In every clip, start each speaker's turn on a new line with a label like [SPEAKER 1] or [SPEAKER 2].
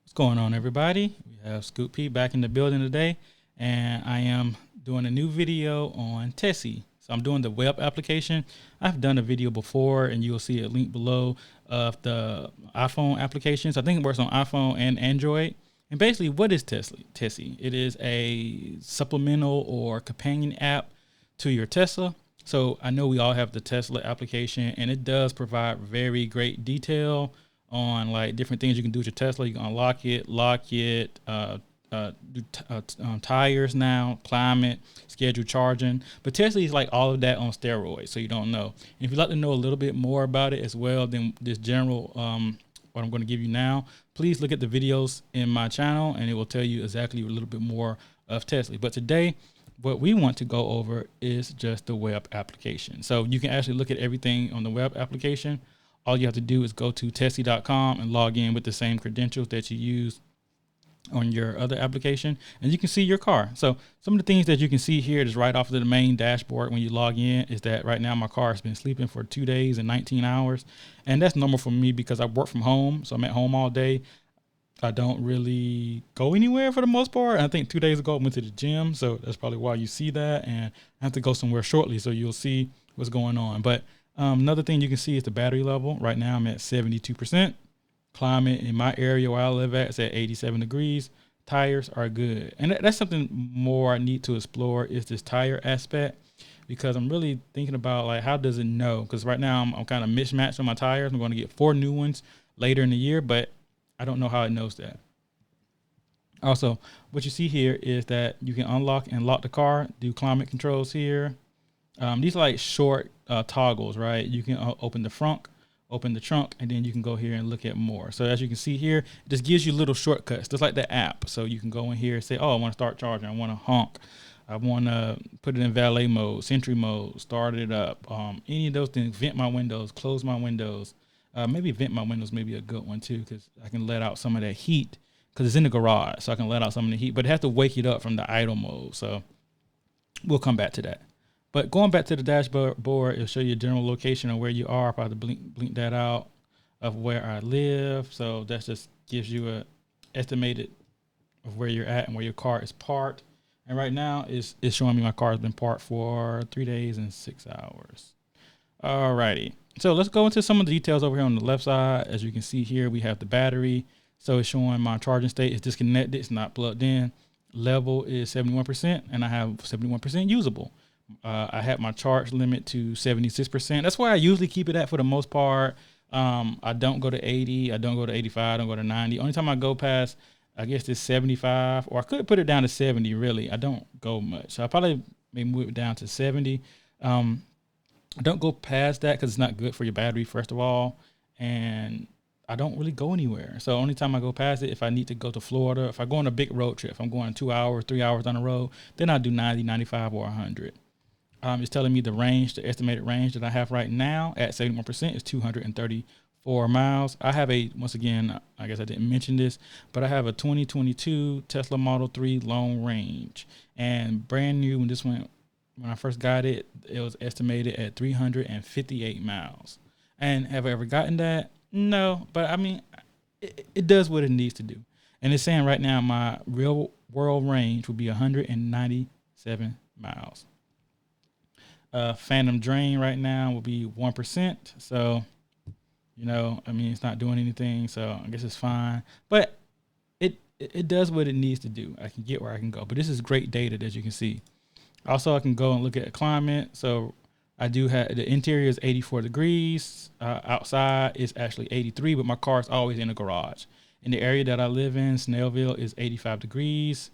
[SPEAKER 1] What's going on, everybody? We have Scoop P back in the building today, and I am doing a new video on Tessie. So I'm doing the web application. I've done a video before, and you'll see a link below of the iPhone applications. I think it works on iPhone and Android. And basically, what is Tessie? It is a supplemental or companion app to your Tesla. So I know we all have the Tesla application, and it does provide very great detail on like different things you can do with your Tesla. You can unlock it, lock it, tires now, climate, schedule charging. But Tesla is like all of that on steroids, so you don't know. And if you'd like to know a little bit more about it as well than this general, what I'm going to give you now, please look at the videos in my channel, and it will tell you exactly a little bit more of Tesla. But today, what we want to go over is just the web application. So you can actually look at everything on the web application. All you have to do is go to tessie.com and log in with the same credentials that you use on your other application, and you can see your car. So some of the things that you can see here is right off of the main dashboard when you log in is that right now my car has been sleeping for 2 days and 19 hours. And that's normal for me because I work from home. So I'm at home all day. I don't really go anywhere for the most part. I think 2 days ago I went to the gym, so that's probably why you see that. And I have to go somewhere shortly, so you'll see what's going on. But another thing you can see is the battery level. Right now I'm at 72%. Climate in my area where I live at is at 87 degrees. Tires are good. And that's something more I need to explore is this tire aspect, because I'm really thinking about like, how does it know? Because right now I'm kind of mismatched on my tires. I'm going to get 4 new ones later in the year, but I don't know how it knows that. Also, what you see here is that you can unlock and lock the car, do climate controls here. These are like short toggles, right? You can open the trunk, and then you can go here and look at more. So as you can see here, it just gives you little shortcuts, just like the app. So you can go in here and say, oh, I want to start charging. I want to honk. I want to put it in valet mode, sentry mode, start it up. Any of those things, vent my windows, close my windows. Maybe vent my windows may be a good one too, because I can let out some of that heat because it's in the garage. So I can let out some of the heat, but it has to wake it up from the idle mode. So we'll come back to that. But going back to the dashboard, it'll show you a general location of where you are. Probably blink that out of where I live. So that just gives you a estimated of where you're at and where your car is parked. And right now it's showing me my car has been parked for 3 days and 6 hours. Alrighty. So let's go into some of the details over here on the left side. As you can see here, we have the battery. So it's showing my charging state is disconnected. It's not plugged in. Level is 71%, and I have 71% usable. I had my charge limit to 76%. That's where I usually keep it at for the most part. I don't go to 80. I don't go to 85. I don't go to 90. Only time I go past, I guess, it's 75, or I could put it down to 70. Really, I don't go much. So I probably may move it down to 70. Don't go past that because it's not good for your battery, first of all. And I don't really go anywhere. So only time I go past it, if I need to go to Florida, if I go on a big road trip, if I'm going 2 hours, 3 hours on the road, then I do 90, 95, or 100. It's telling me the range, the estimated range that I have right now at 71% is 234 miles. I have once again, I guess I didn't mention this, but I have a 2022 Tesla Model 3 long range, and brand new when I first got it, it was estimated at 358 miles. And have I ever gotten that? No, but I mean, it does what it needs to do. And it's saying right now my real world range would be 197 miles. Phantom drain right now will be 1%. So, it's not doing anything. So I guess it's fine. But it does what it needs to do. I can get where I can go. But this is great data that you can see. Also, I can go and look at climate. So I do have the interior is 84 degrees. Outside is actually 83, but my car is always in the garage. In the area that I live in, Snellville, is 85 degrees.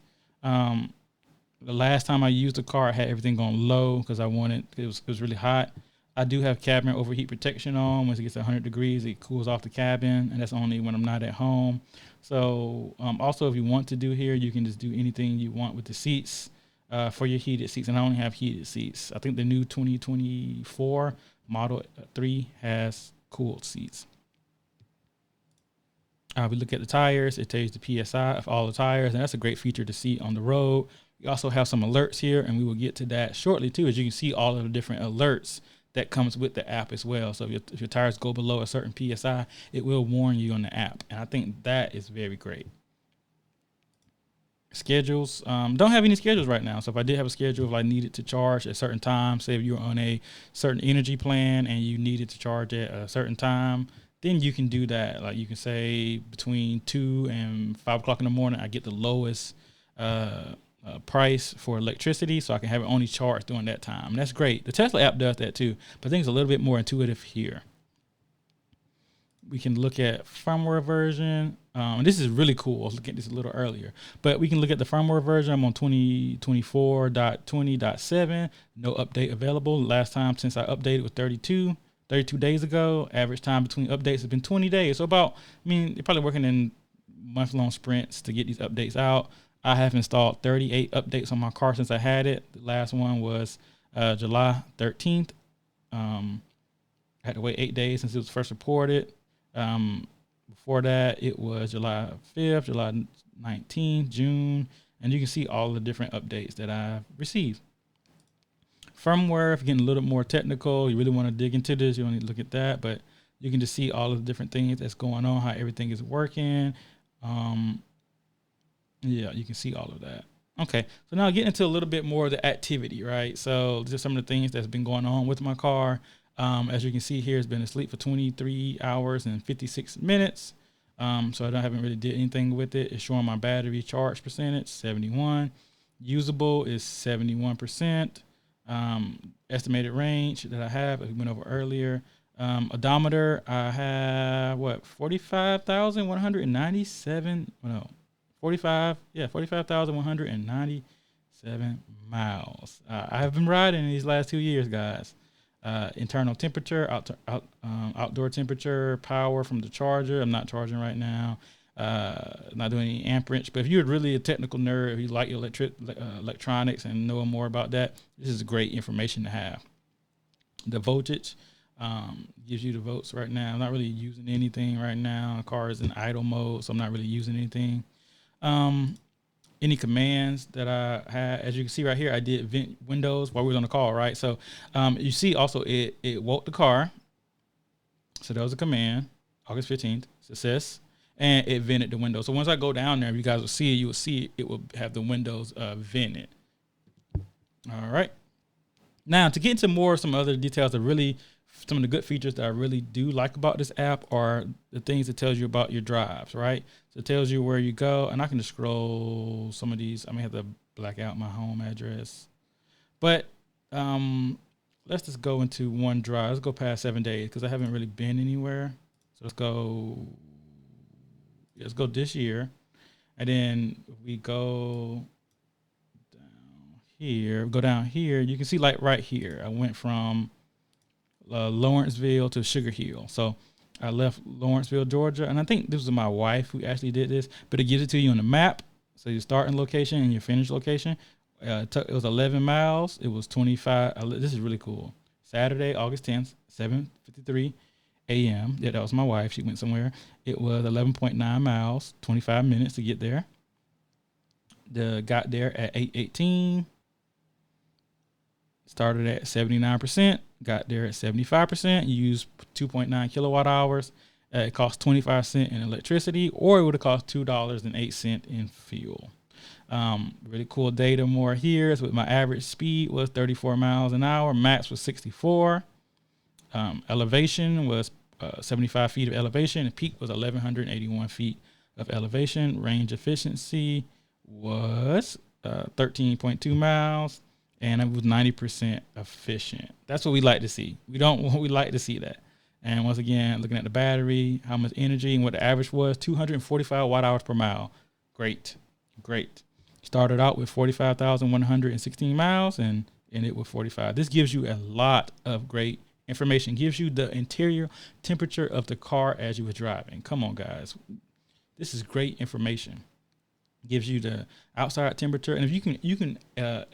[SPEAKER 1] The last time I used the car, I had everything on low because it was really hot. I do have cabin overheat protection on. Once it gets 100 degrees, it cools off the cabin, and that's only when I'm not at home. So also, if you want to do here, you can just do anything you want with the seats for your heated seats. And I only have heated seats. I think the new 2024 Model 3 has cooled seats. We look at the tires. It tells you the PSI of all the tires, and that's a great feature to see on the road. We also have some alerts here, and we will get to that shortly too. As you can see, all of the different alerts that comes with the app as well. So if your tires go below a certain PSI, it will warn you on the app. And I think that is very great. schedules. Don't have any schedules right now. So if I did have a schedule, if I needed to charge at a certain time, say if you were on a certain energy plan and you needed to charge at a certain time, then you can do that. Like you can say between 2 and 5 o'clock in the morning, I get the lowest price for electricity, so I can have it only charged during that time. And that's great. The Tesla app does that too, but I think it's a little bit more intuitive here. We can look at firmware version. And this is really cool. I was looking at this a little earlier, but we can look at the firmware version. I'm on 2024.20.7. No update available. Last time since I updated was 32 days ago. Average time between updates has been 20 days. So about, they're probably working in month-long sprints to get these updates out. I have installed 38 updates on my car since I had it. The last one was July 13th. I had to wait 8 days since it was first reported. Before that, it was July 5th, July 19th, June, and you can see all the different updates that I've received. Firmware, if you're getting a little more technical, you really want to dig into this, you don't need to look at that, but you can just see all of the different things that's going on, how everything is working. Yeah, you can see all of that. Okay, so now getting into a little bit more of the activity, right? So just some of the things that's been going on with my car. As you can see here, it's been asleep for 23 hours and 56 minutes. So I haven't really did anything with it. It's showing my battery charge percentage, 71. Usable is 71%. Estimated range that I have, we went over earlier. Odometer, I have 45,197. No, 45,197 miles. I have been riding in these last 2 years, guys. Internal temperature, outdoor temperature, power from the charger. I'm not charging right now. Not doing any amperage. But if you're really a technical nerd, if you like electronics and know more about that, this is great information to have. The voltage gives you the volts right now. I'm not really using anything right now. The car is in idle mode, so I'm not really using anything. Any commands that I had, as you can see right here, I did vent windows while we was on the call, right? So you see also it woke the car. So that was a command, August 15th, success, and it vented the window. So once I go down there, if you guys will see it, you will see it will have the windows vented. All right. Now to get into more some other details that really, some of the good features that I really do like about this app are the things it tells you about your drives, right? So it tells you where you go, and I can just scroll some of these. I may have to black out my home address, but let's just go into one drive. Let's go past 7 days because I haven't really been anywhere. So let's go this year, and then we go down here. You can see like right here, I went from Lawrenceville to Sugar Hill. So I left Lawrenceville, Georgia, and I think this was my wife who actually did this, but it gives it to you on the map. So your starting location and your finish location. It was 11 miles. It was 25. This is really cool. Saturday, August 10th, 7:53 a.m. Yeah, that was my wife. She went somewhere. It was 11.9 miles, 25 minutes to get there. Got there at 8:18. Started at 79%, got there at 75%, used 2.9 kilowatt hours. It cost 25 cents in electricity, or it would have cost $2.08 in fuel. Really cool data more here is with my average speed was 34 miles an hour. Max was 64. Elevation was 75 feet of elevation. And peak was 1,181 feet of elevation. Range efficiency was 13.2 miles. And it was 90% efficient. That's what we like to see. We like to see that. And once again, looking at the battery, how much energy and what the average was, 245 watt hours per mile. Great. Started out with 45,116 miles and ended with 45. This gives you a lot of great information. Gives you the interior temperature of the car as you were driving. Come on, guys. This is great information. Gives you the outside temperature, and if you can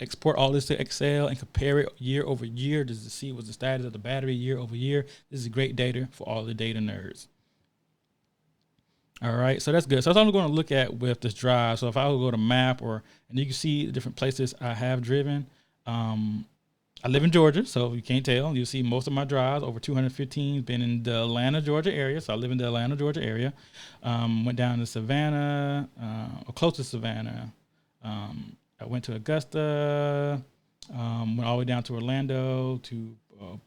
[SPEAKER 1] export all this to Excel and compare it year over year just to see what's the status of the battery year over year. This is great data for all the data nerds. All right, so that's good. So that's all I'm going to look at with this drive. So if I would go to map, and you can see the different places I have driven. I live in Georgia, so if you can't tell, you'll see most of my drives, over 215, been in the Atlanta, Georgia area. So I live in the Atlanta, Georgia area. Went down to Savannah, or close to Savannah. I went to Augusta, went all the way down to Orlando, to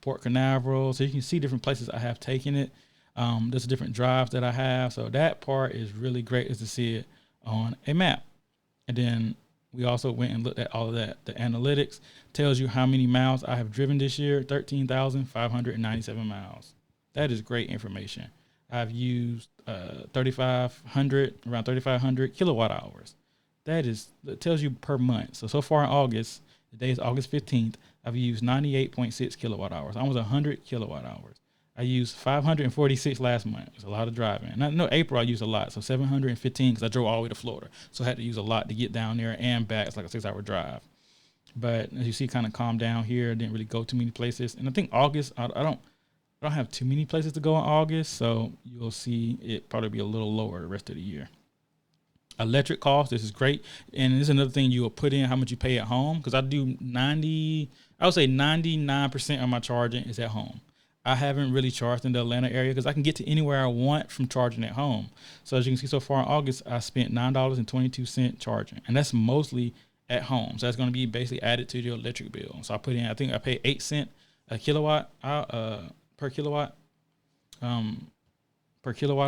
[SPEAKER 1] Port Canaveral. So you can see different places I have taken it. There's different drives that I have. So that part is really great, is to see it on a map. And then we also went and looked at all of that. The analytics tells you how many miles I have driven this year, 13,597 miles. That is great information. I've used 3,500 kilowatt hours. That tells you per month. So far in August, the day is August 15th, I've used 98.6 kilowatt hours, almost 100 kilowatt hours. I used 546 last month. It was a lot of driving. And I know April I used a lot, so 715 because I drove all the way to Florida. So I had to use a lot to get down there and back. It's like a 6-hour drive. But as you see, kind of calmed down here. Didn't really go too many places. And I think August, I don't have too many places to go in August, so you'll see it probably be a little lower the rest of the year. Electric cost, this is great. And this is another thing you will put in how much you pay at home, because I would say 99% of my charging is at home. I haven't really charged in the Atlanta area because I can get to anywhere I want from charging at home. So as you can see, so far in August, I spent $9.22 charging, and that's mostly at home. So that's going to be basically added to your electric bill. So I pay 8 cents a kilowatt per kilowatt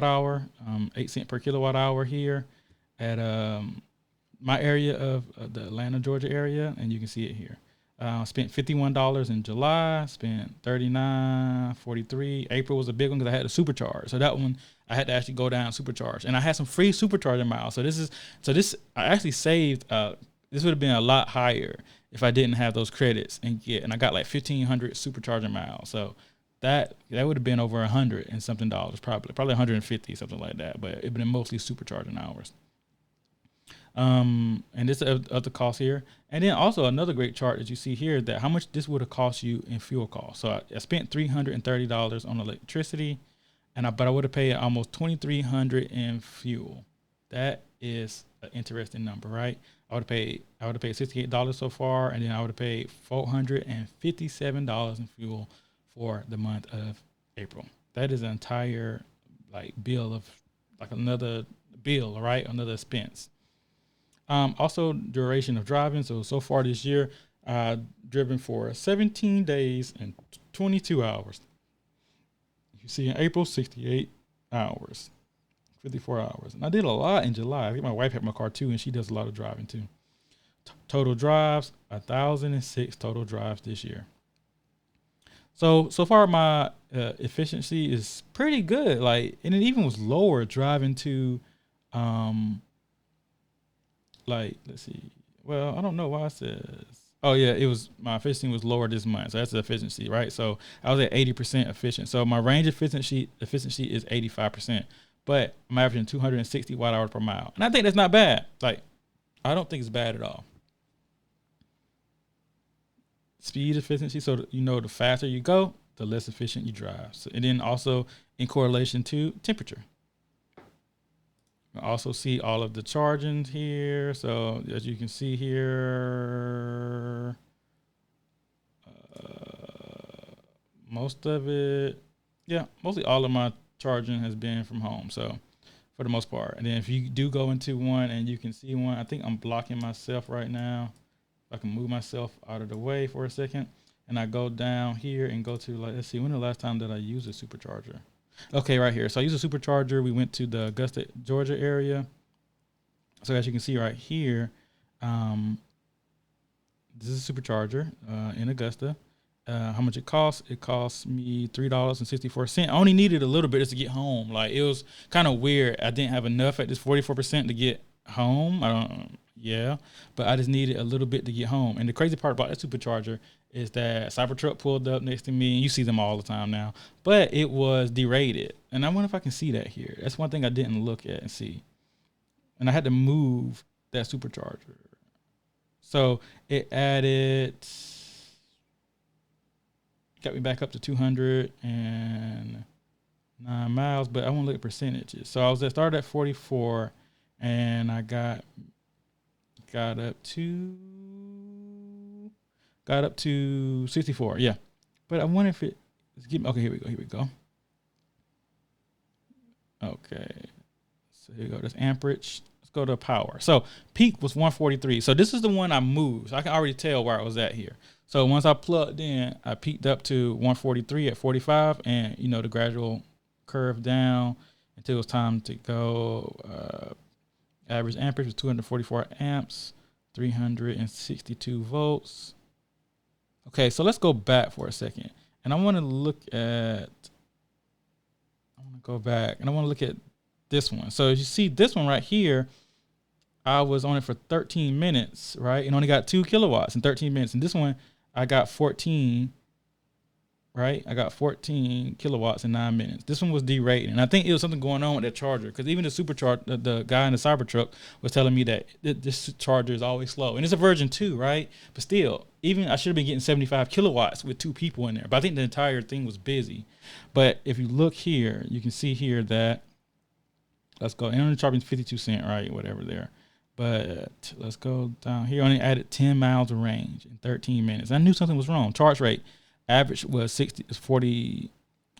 [SPEAKER 1] hour, 8 cents per kilowatt hour here at my area of the Atlanta, Georgia area, and you can see it here. Spent $51 in July, spent $39.43. April was a big one because I had a supercharge. So that one I had to actually go down supercharge. And I had some free supercharger miles. So I actually saved, this would have been a lot higher if I didn't have those credits and I got like 1,500 supercharger miles. So that would have been over 100 and something dollars, probably 150, something like that. But it'd been mostly supercharging hours. And this is other costs here. And then also another great chart that you see here, that how much this would have cost you in fuel costs. So I spent $330 on electricity, but I would have paid almost $2,300 in fuel. That is an interesting number, right? I would have paid $68 so far, and then I would have paid $457 in fuel for the month of April. That is an entire bill of another bill, right? Another expense. Also duration of driving. So far this year, I've driven for 17 days and 22 hours. You see in April, 68 hours, 54 hours. And I did a lot in July. I think my wife had my car too, and she does a lot of driving too. Total drives, 1,006 total drives this year. So far my efficiency is pretty good. And it even was lower driving to, let's see. Well, I don't know why it says. Oh yeah, my efficiency was lower this month. So that's the efficiency, right? So I was at 80% efficient. So my range efficiency is 85%, but I'm averaging 260 watt hours per mile, and I think that's not bad. I don't think it's bad at all. Speed efficiency. So the faster you go, the less efficient you drive. So, and then also in correlation to temperature. Also see all of the charging here. So as you can see here, mostly all of my charging has been from home. So for the most part. And then if you do go into one and you can see one, I think I'm blocking myself right now. I can move myself out of the way for a second. And I go down here and go to let's see, when the last time did I use a supercharger? Okay, right here. So I used a supercharger. We went to the Augusta, Georgia area. So as you can see right here, this is a supercharger in Augusta. How much it costs? It cost me $3.64. I only needed a little bit just to get home. It was kind of weird. I didn't have enough at this 44% to get home. But I just needed a little bit to get home. And the crazy part about that supercharger is that Cybertruck pulled up next to me, and you see them all the time now, but it was derated. And I wonder if I can see that here. That's one thing I didn't look at and see. And I had to move that supercharger. So it got me back up to 209 miles, but I want to look at percentages. So I started at 44, and I got up to 64. Yeah. But I wonder if okay, here we go. Okay. So here we go. That's amperage. Let's go to power. So peak was 143. So this is the one I moved. So I can already tell where I was at here. So once I plugged in, I peaked up to 143 at 45, and you know the gradual curve down until it was time to go. Average amperage was 244 amps, 362 volts. Okay, so let's go back for a second, and I want to look at. I want to go back, and I want to look at this one. So as you see, this one right here, I was on it for 13 minutes, right, and only got 2 kilowatts in 13 minutes. And this one, I got 14. Right, I got 14 kilowatts in 9 minutes. This one was derating, and I think it was something going on with that charger, because even the supercharger, the guy in the Cybertruck was telling me that this charger is always slow, and it's a version 2, right? But still, even I should have been getting 75 kilowatts with 2 people in there, but I think the entire thing was busy. But if you look here, you can see here that, let's go, and only charging 52 cents, right, whatever there. But let's go down here. Only added 10 miles of range in 13 minutes. I knew something was wrong. Charge rate. Average was 40.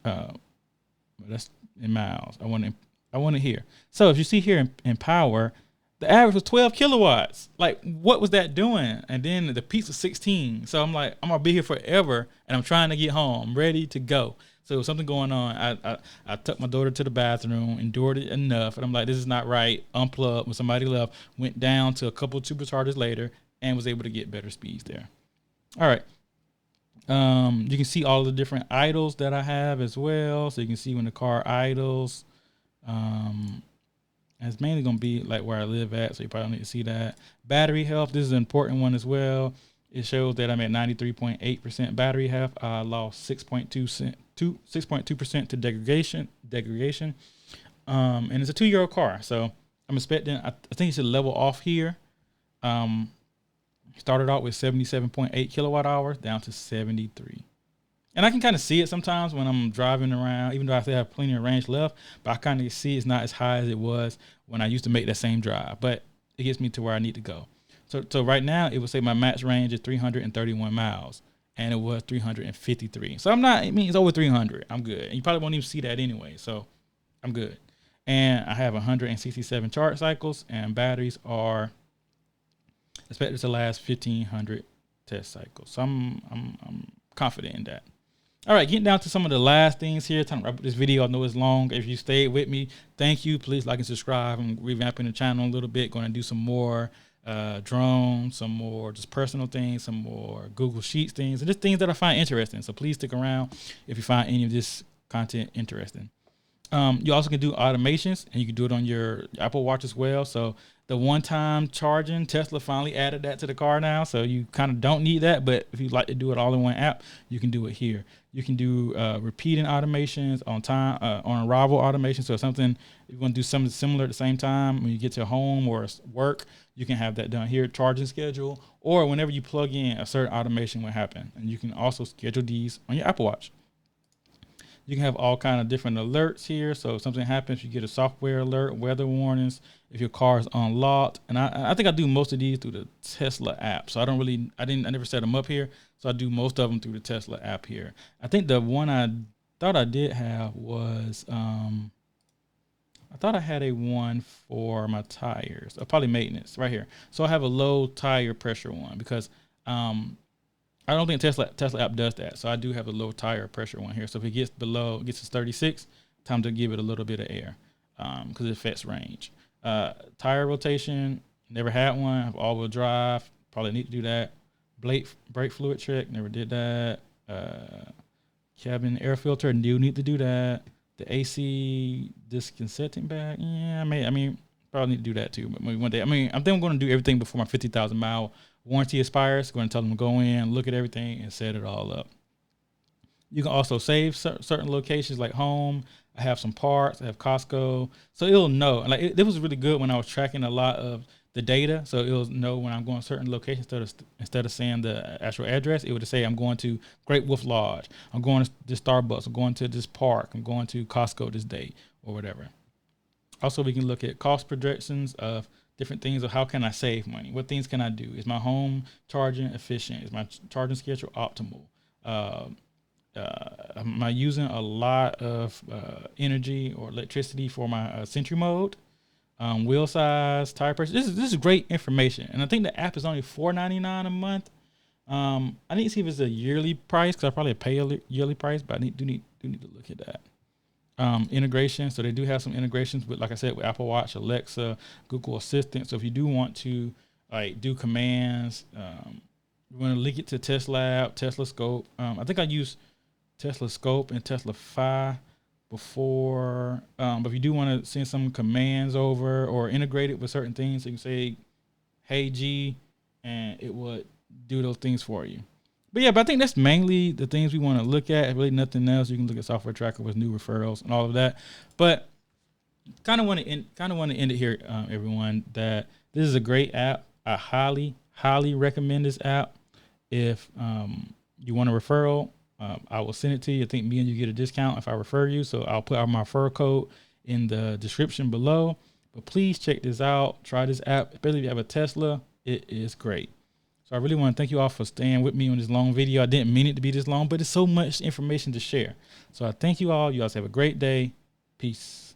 [SPEAKER 1] That's in miles. I want it here. So if you see here in power, the average was 12 kilowatts. Like, what was that doing? And then the peak was 16. So I'm like, I'm gonna be here forever, and I'm trying to get home. I'm ready to go. So there was something going on. I took my daughter to the bathroom, endured it enough, and I'm like, this is not right. Unplugged when somebody left. Went down to a couple of superchargers later, and was able to get better speeds there. All right. You can see all the different idles that I have as well. So you can see when the car idles. It's mainly going to be like where I live at, so you probably don't need to see that. Battery health, this is an important one as well. It shows that I'm at 93.8% battery health. I lost 6.2% to degradation. And it's a 2-year-old car, so I'm expecting, I think it should level off here. Started out with 77.8 kilowatt hours down to 73. And I can kind of see it sometimes when I'm driving around, even though I still have plenty of range left, but I kind of see it's not as high as it was when I used to make that same drive, but it gets me to where I need to go. So right now it would say my max range is 331 miles, and it was 353. So it's over 300. I'm good. And you probably won't even see that anyway. So I'm good. And I have 167 charge cycles, and batteries are expected to last 1,500 test cycles. So I'm confident in that. All right, getting down to some of the last things here. Time to wrap up this video. I know it's long. If you stayed with me, thank you. Please like and subscribe. I'm revamping the channel a little bit. Going to do some more drones, some more just personal things, some more Google Sheets things, and just things that I find interesting. So please stick around if you find any of this content interesting. You also can do automations, and you can do it on your Apple Watch as well. So the one-time charging, Tesla finally added that to the car now. So you kind of don't need that, but if you like to do it all in one app, you can do it here. You can do repeating automations on time, on arrival automation. So if something, if you want to do something similar at the same time when you get to home or work, you can have that done here. Charging schedule, or whenever you plug in, a certain automation will happen. And you can also schedule these on your Apple Watch. You can have all kind of different alerts here. So if something happens, you get a software alert, weather warnings, if your car is unlocked. And I think I do most of these through the Tesla app. So I never set them up here. So I do most of them through the Tesla app here. I think the one I thought I did have was, I thought I had a one for my tires, probably maintenance right here. So I have a low tire pressure one because, I don't think Tesla app does that. So I do have a low tire pressure one here. So if it gets to 36, time to give it a little bit of air because it affects range. Tire rotation, never had one. I have all-wheel drive, probably need to do that. Brake fluid check, never did that. Cabin air filter, do need to do that. The AC disinfecting bag, yeah, probably need to do that too. But maybe one day, I think I'm going to do everything before my 50,000 mile warranty expires. Going to tell them to go in, look at everything, and set it all up. You can also save certain locations like home. I have some parts. I have Costco, so it'll know. Like it was really good when I was tracking a lot of the data, so it'll know when I'm going to certain locations instead of saying the actual address. It would say I'm going to Great Wolf Lodge. I'm going to this Starbucks. I'm going to this park. I'm going to Costco this day or whatever. Also, we can look at cost projections of different things of how can I save money? What things can I do? Is my home charging efficient? Is my charging schedule optimal? Am I using a lot of energy or electricity for my Sentry mode? wheel size, tire pressure. This is great information, and I think the app is only $4.99 a month. I need to see if it's a yearly price because I probably pay a yearly price, but I do need to look at that. Integration. So they do have some integrations with, like I said, with Apple Watch, Alexa, Google Assistant. So if you do want to like do commands, you want to link it to Tesla, Tesla Scope. I think I use Tesla Scope and Tesla Fi before. But if you do want to send some commands over or integrate it with certain things, so you can say, "Hey G," and it would do those things for you. But yeah, but I think that's mainly the things we want to look at. Really nothing else. You can look at software tracker with new referrals and all of that. But kind of want to end it here, everyone. That this is a great app. I highly recommend this app. If you want a referral, I will send it to you. I think me and you get a discount if I refer you. So I'll put out my referral code in the description below. But please check this out. Try this app, especially if you have a Tesla. It is great. So I really want to thank you all for staying with me on this long video. I didn't mean it to be this long, but it's so much information to share. So I thank you all. You guys have a great day. Peace.